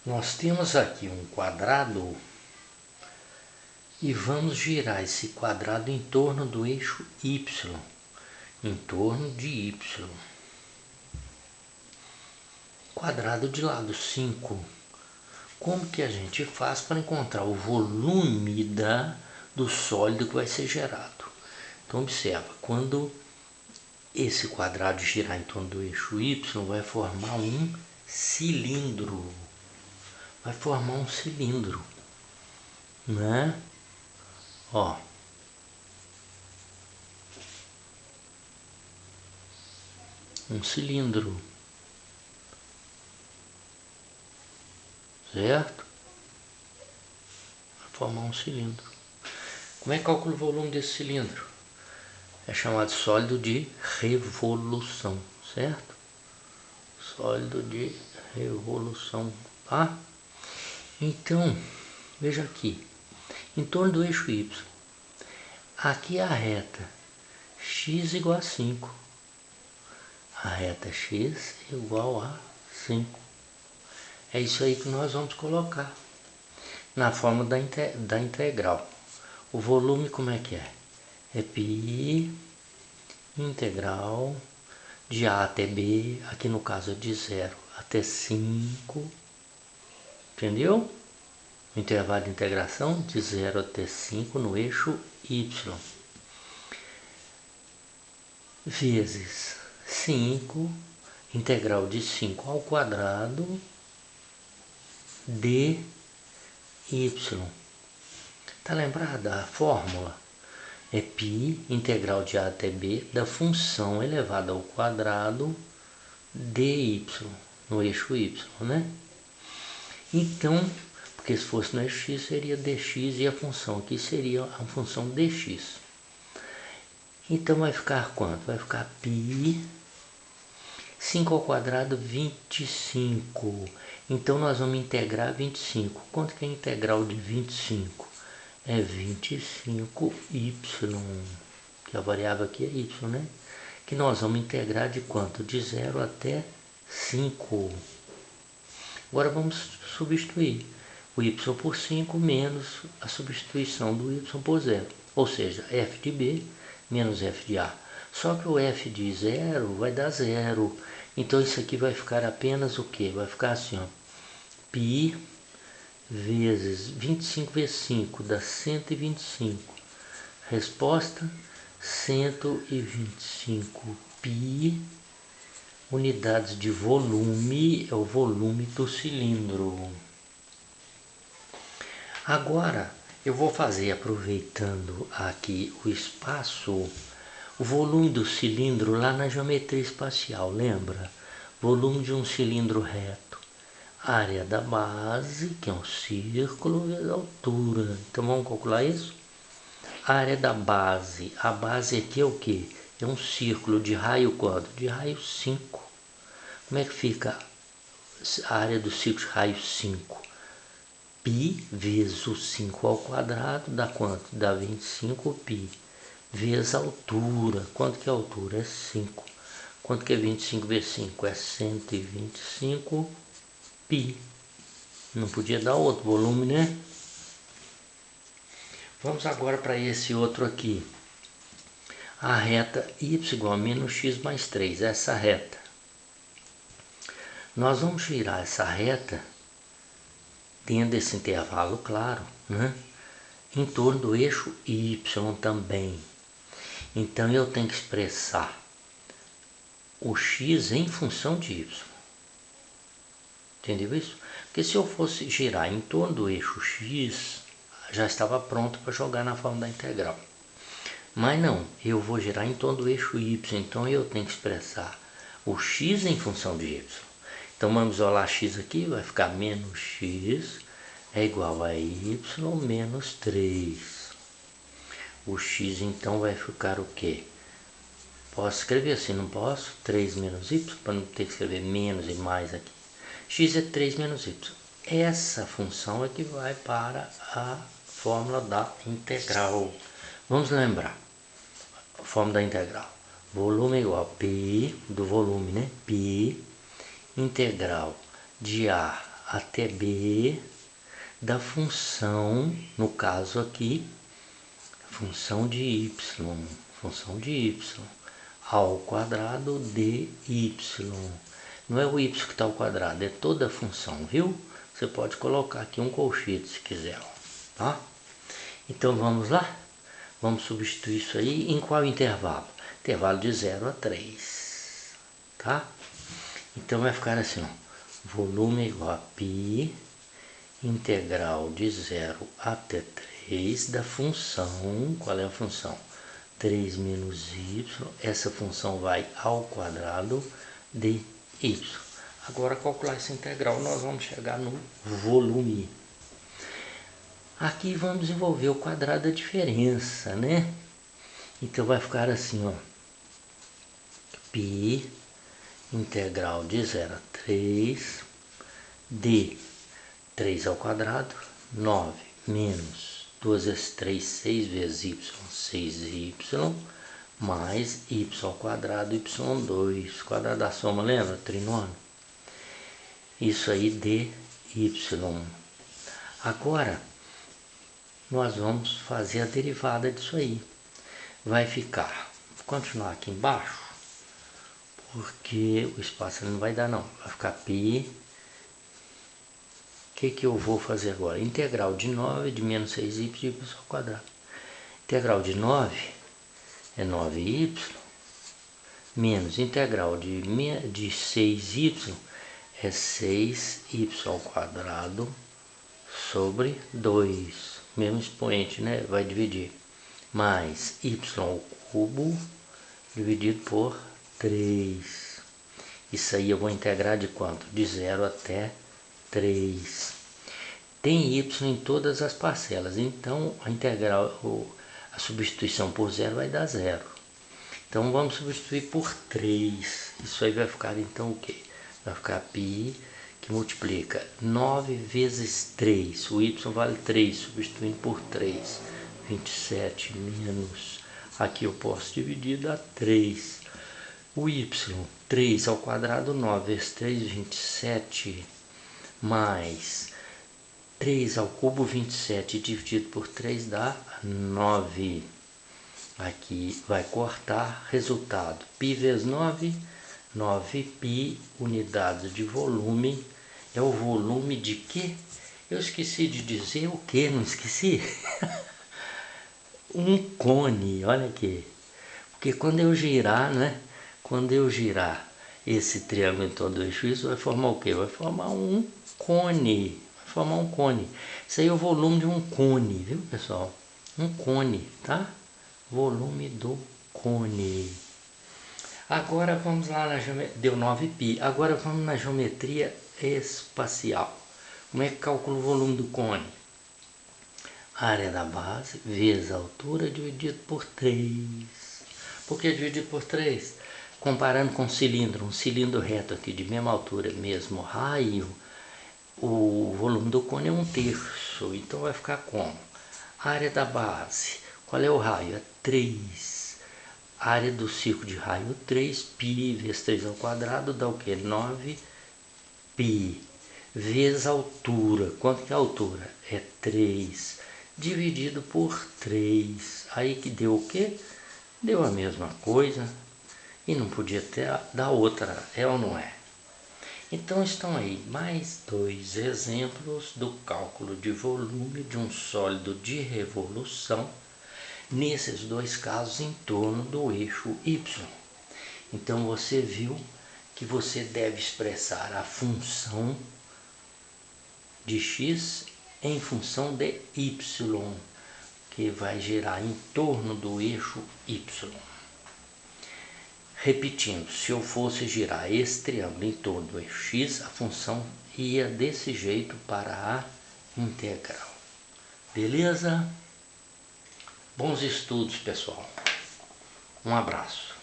Nós temos aqui um quadrado e vamos girar esse quadrado em torno do eixo Y, em torno de Y. Quadrado de lado 5. Como que a gente faz para encontrar o volume do sólido que vai ser gerado? Então observa, quando esse quadrado girar em torno do eixo Y, vai formar um cilindro. Vai formar um cilindro, né? Ó. Um cilindro. Certo? Vai formar um cilindro. Como é que calcula o volume desse cilindro? É chamado sólido de revolução, certo? Sólido de revolução, tá? Então, veja aqui, em torno do eixo Y, aqui a reta x igual a 5. A reta x igual a 5. É isso aí que nós vamos colocar na forma da integral. O volume como é que é? É π integral de A até B, aqui no caso é de 0 até 5, entendeu? O intervalo de integração de 0 até 5 no eixo Y, vezes 5, integral de 5 ao quadrado, dy. Tá lembrada a fórmula? É π integral de A até B da função elevada ao quadrado dy, no eixo Y, né? Então, porque se fosse no eixo X seria dx e a função aqui seria a função dx. Então vai ficar quanto? Vai ficar π, 5 ao quadrado, 25. Então nós vamos integrar 25. Quanto que é a integral de 25? É 25y, que a variável aqui é y, né? Que nós vamos integrar de quanto? De 0 até 5. Agora vamos substituir o y por 5 menos a substituição do y por 0. Ou seja, f de b menos f de a. Só que o f de 0 vai dar 0. Então isso aqui vai ficar apenas o quê? Vai ficar assim, ó. Π vezes 25 vezes 5 dá 125. Resposta 125 π unidades de volume, é o volume do cilindro. Agora eu vou fazer, aproveitando aqui o espaço, o volume do cilindro lá na geometria espacial, lembra? Volume de um cilindro reto. Área da base, que é um círculo, vezes a altura. Então vamos calcular isso? Área da base. A base aqui é o que? É um círculo de raio quanto? De raio 5. Como é que fica a área do círculo de raio 5? Π vezes o 5 ao quadrado dá quanto? Dá 25π. Vezes a altura. Quanto que é a altura? É 5. Quanto que é 25 vezes 5? É 125π. Não podia dar outro volume, né? Vamos agora para esse outro aqui. A reta y igual a menos x mais 3. Essa reta. Nós vamos girar essa reta dentro desse intervalo, claro, né? Em torno do eixo y também. Então eu tenho que expressar o x em função de y. Entendeu isso? Porque se eu fosse girar em torno do eixo x, já estava pronto para jogar na forma da integral. Mas não, eu vou girar em torno do eixo y, então eu tenho que expressar o x em função de y. Então vamos isolar x aqui, vai ficar menos x é igual a y menos 3. O x então vai ficar o quê? Posso escrever assim, não posso? 3 menos y, para não ter que escrever menos e mais aqui. X é 3 menos y. Essa função é que vai para a fórmula da integral. Vamos lembrar. A fórmula da integral. Volume é igual a P do volume, né? P integral de A até B da função, no caso aqui, função de y ao quadrado de y. Não é o y que está ao quadrado, é toda a função, viu? Você pode colocar aqui um colchete se quiser, tá? Então vamos lá? Vamos substituir isso aí em qual intervalo? Intervalo de 0 a 3, tá? Então vai ficar assim, ó, volume é igual a π integral de 0 até 3 da função, qual é a função? 3 menos y, essa função vai ao quadrado de y. Agora calcular essa integral, nós vamos chegar no volume. Aqui vamos desenvolver o quadrado da diferença, né? Então vai ficar assim, ó, π integral de 0 a 3 de 3 ao quadrado, 9 menos 2 vezes 3, 6 vezes y, 6y, mais y ao quadrado, y2, quadrado da soma, lembra? Trinômio. Isso aí dy. Agora, nós vamos fazer a derivada disso aí. Vai ficar, vou continuar aqui embaixo, porque o espaço não vai dar não. Vai ficar π. O que eu vou fazer agora? Integral de 9 de menos 6y de y ao quadrado. Integral de 9 é 9y, menos integral de 6y é 6y ao quadrado sobre 2. Mesmo expoente, né? Vai dividir. Mais y ao cubo dividido por 3. Isso aí eu vou integrar de quanto? De 0 até 3. Tem y em todas as parcelas, então a integral, a substituição por 0 vai dar 0. Então vamos substituir por 3. Isso aí vai ficar então o quê? Vai ficar π, que multiplica 9 vezes 3. O y vale 3, substituindo por 3. 27 menos, aqui eu posso dividir, dá 3. O y, 3 ao quadrado, 9 vezes 3, 27, mais 3 ao cubo, 27, dividido por 3 dá 9. Aqui vai cortar, resultado, π vezes 9, 9π, unidades de volume. É o volume de quê? Eu esqueci de dizer o que, não esqueci? Um cone, olha aqui. Porque quando eu girar, né? Quando eu girar esse triângulo em torno do eixo, isso vai formar o quê? Vai formar um cone. Vai formar um cone. Isso aí é o volume de um cone, viu, pessoal? Um cone, tá? Volume do cone. Agora vamos lá na geometria. Deu 9π. Agora vamos na geometria espacial. Como é que calcula o volume do cone? A área da base vezes a altura dividido por 3. Por que dividido por 3? Comparando com um cilindro reto aqui de mesma altura, mesmo raio, o volume do cone é 1/3. Então vai ficar como? A área da base, qual é o raio? É 3. A área do círculo de raio 3, π vezes 3 ao quadrado dá o que? 9π. Vezes a altura. Quanto que é a altura? É 3. Dividido por 3. Aí que deu o quê? Deu a mesma coisa. E não podia dar outra, é ou não é? Então estão aí mais 2 exemplos do cálculo de volume de um sólido de revolução, nesses 2 casos em torno do eixo Y. Então você viu que você deve expressar a função de x em função de y, que vai girar em torno do eixo Y. Repetindo, se eu fosse girar esse triângulo em torno do eixo x, a função ia desse jeito para a integral. Beleza? Bons estudos, pessoal. Um abraço.